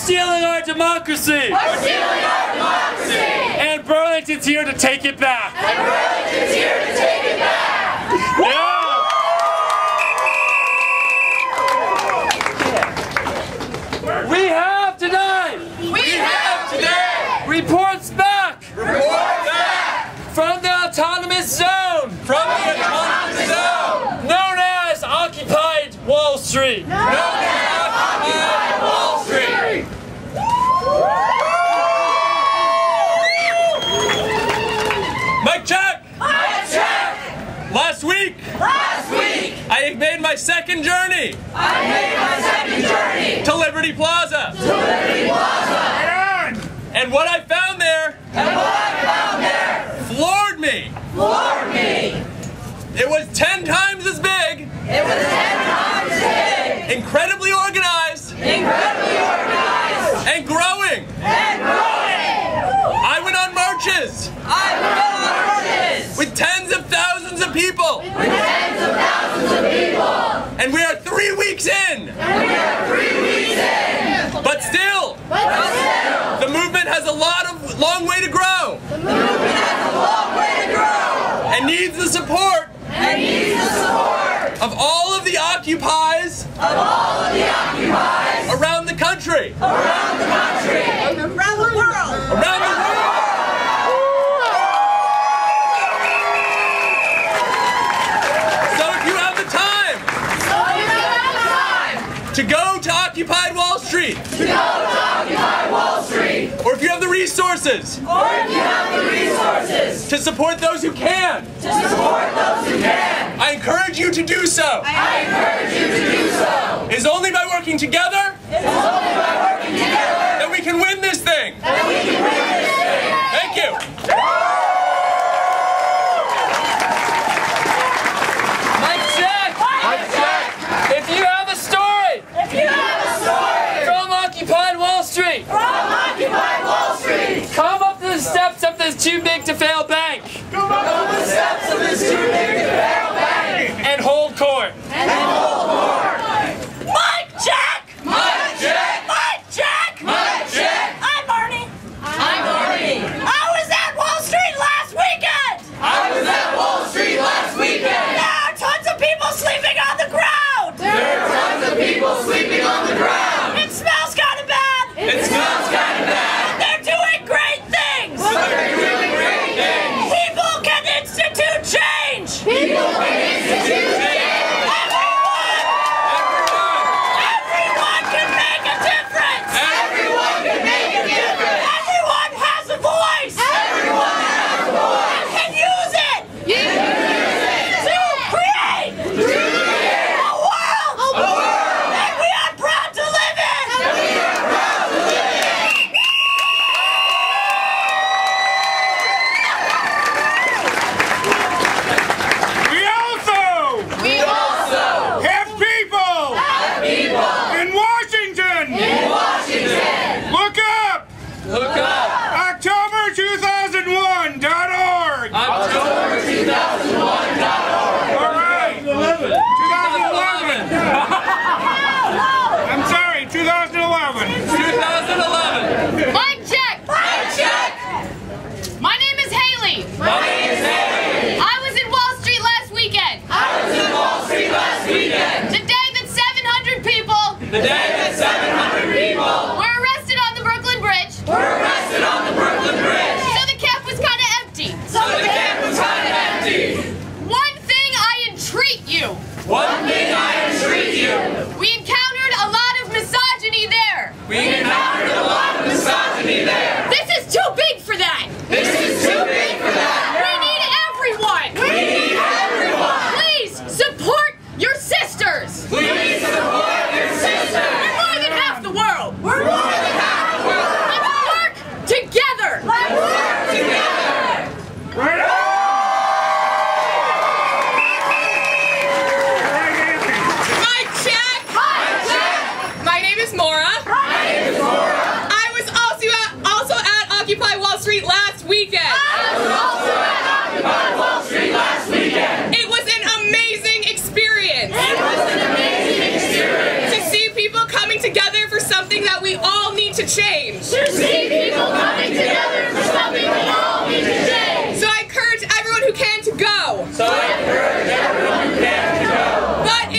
stealing our democracy! We're stealing our democracy! And Burlington's here to take it back! And Burlington's here to take it back! Yeah! We have tonight! We have today! Reports back! Report back! From the autonomous zone! From the autonomous zone! Known as Occupied Wall Street! Known as Occupy Wall Street! Mic check! Mic check! Last week, I made my second journey to Liberty Plaza. And what I found there floored me. It was 10 times as big. Incredibly organized. And growing. I went on marches. With tens of thousands of people. And we are 3 weeks in. But still, the movement has a long way to grow. And needs the support of all of the occupies around the country. Around the world! Around the world. So if you have the time to go to Occupied Wall Street, or if you have the resources to support those who can, I encourage you to do so. It is only by working together that we can win this thing. Thank you. Mic check! If you have a story from Occupied Wall Street, come up to the steps of this too big to fail bank and hold court. Mic check! I'm Marnie. I was at Wall Street last weekend! There are tons of people sleeping on the ground! It smells kind of bad! But they're doing great things! People can institute change! Everyone can make a difference! Everyone has a voice! And can use it! To create a world that we are proud to live in! We also have people in Washington. Look up October2001.org. All right. 2011. I'm sorry, 2011. Mic check! My name is Haley. I was in Wall Street last weekend. The day that 700 people were arrested on the Brooklyn Bridge. So the camp was kind of empty. One thing I entreat you. We encountered a lot of misogyny there. This is too big for that. We need everyone. Please support your sisters.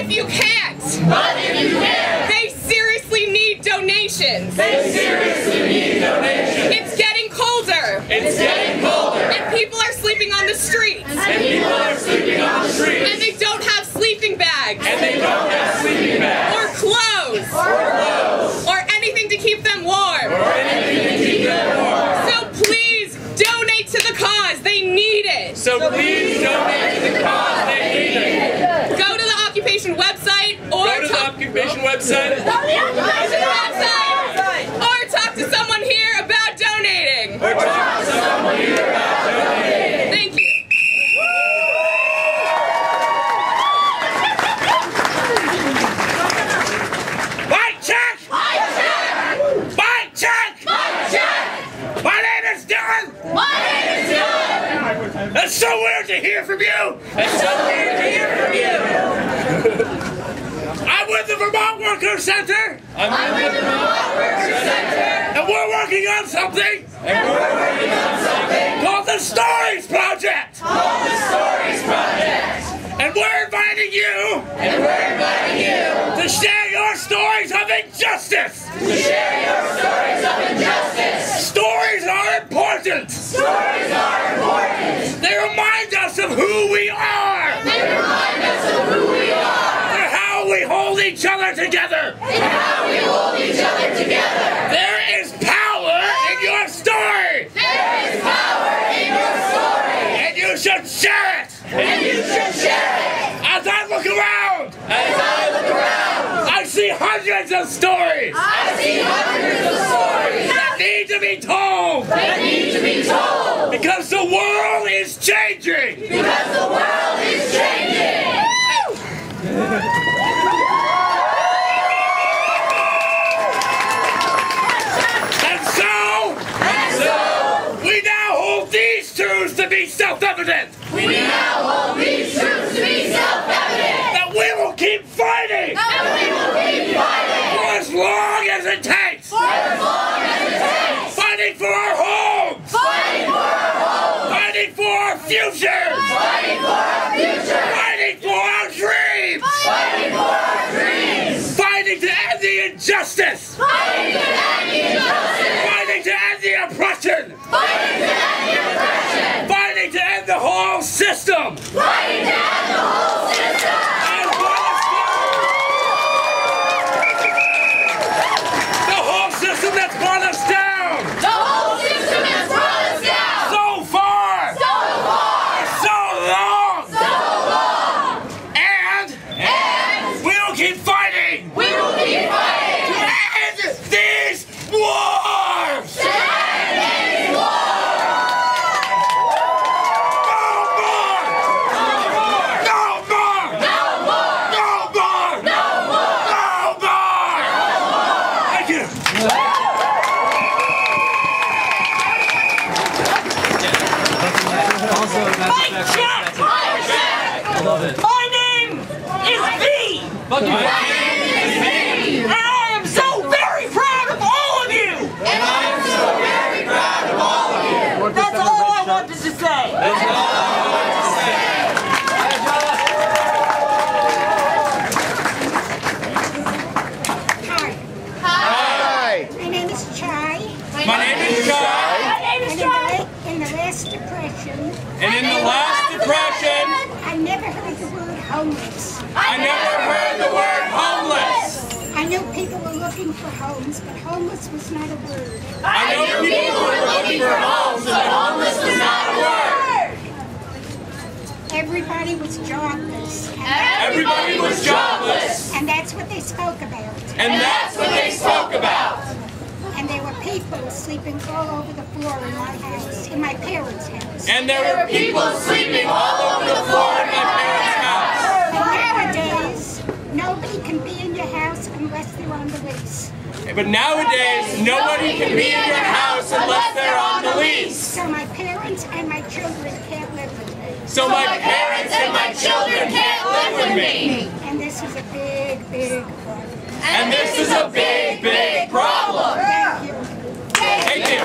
if you can't, they seriously need donations. It's getting colder. And people are sleeping on the streets. And they don't have sleeping bags. Or clothes. Or anything to keep them warm. So please donate to the cause. They need it. Go to the occupation website or or talk to someone here about donating. Thank you. Mic check! Mic check! My name is Dylan! It's so weird to hear from you! I'm with the Vermont Workers Center! And we're working on something! Called the Stories Project! And we're inviting you to share your stories of injustice! Stories are important! They remind us of who we are! And how we hold each other together! There is power in your story! And you should share it! As I look around, I see hundreds of stories that need to be told. Because the world is changing. And so, we now hold these truths to be self-evident. That we will keep fighting. For as long as it takes. Fighting for our homes. Fighting for our future. Fighting for our dreams. Fighting to end the injustice. Fighting to end the oppression. Fighting to end the whole system. The whole system that's brought us down. So far. For so long. And we will keep fighting. To end these wars. My name is V. And I am so very proud of all of you. That's all I wanted to say. Hi. My name is Chai. In the last depression, I never heard the word homeless. I knew people were looking for homes, but homeless was not a word. Everybody was jobless. And that's what they spoke about. And there were people sleeping all over the floor in my house, in my parents' house. And there were people sleeping all over the floor in my parents' house. But nowadays, nobody can be in your house unless they're on the lease. But nowadays, nobody can be in your house unless they're on the lease. So my parents and my children can't live with me. So my parents and my children can't live with me. And this is a big, big problem. And this is a big, big problem. Thank you. Thank you.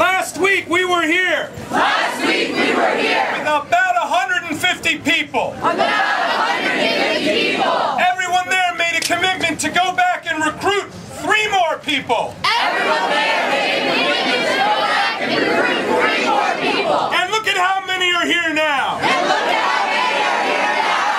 Last week we were here. Last week we were here. With about 150 people. About 150 people. Everyone there made a commitment to go back and recruit 3 more people. Everyone there made a commitment to go back and recruit 3 more people. And look at how many are here now. And look at how many are here now.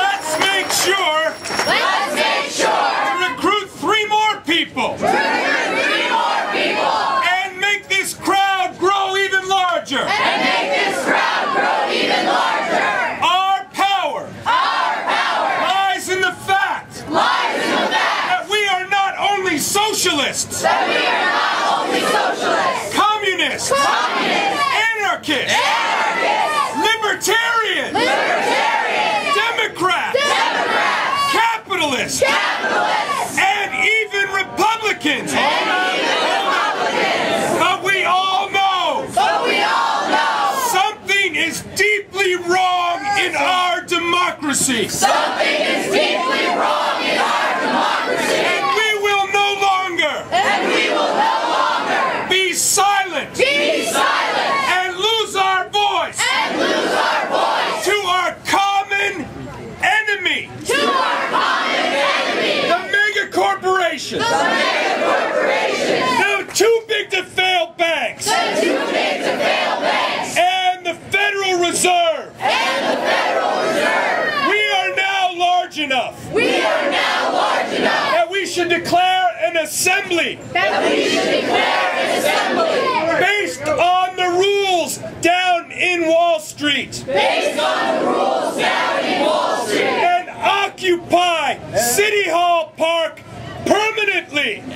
Let's make sure. Let's make sure. To recruit 3 more people. To recruit 3 more people. And make this crowd grow even larger. And make this crowd grow even larger. Our power. Our power. Lies in the fact. Lies in the fact. That we are not only socialists. That we are not only socialists. Communists. Communists. Anarchists. Anarchists. Libertarians. Libertarians. Democrats. Democrats. Capitalists. Capitalists. And even Republicans. And even Republicans. But we all know. But we all know. Something is deeply wrong in our democracy. Something is deeply wrong in our democracy. And we will no longer. And we will no longer. Be silent. Be silent. And lose our voice. And lose our voice. To our common enemy. To our common enemy. The mega corporations. The mega corporations. The too big to fail banks. The too big to fail banks. And the Federal Reserve. And the Federal Reserve. We are now large enough. We are now large enough. That we should declare an assembly. That we should declare an assembly. Based on the rules down in Wall Street. Based on the rules down in Wall Street. And occupy City Hall Park permanently. And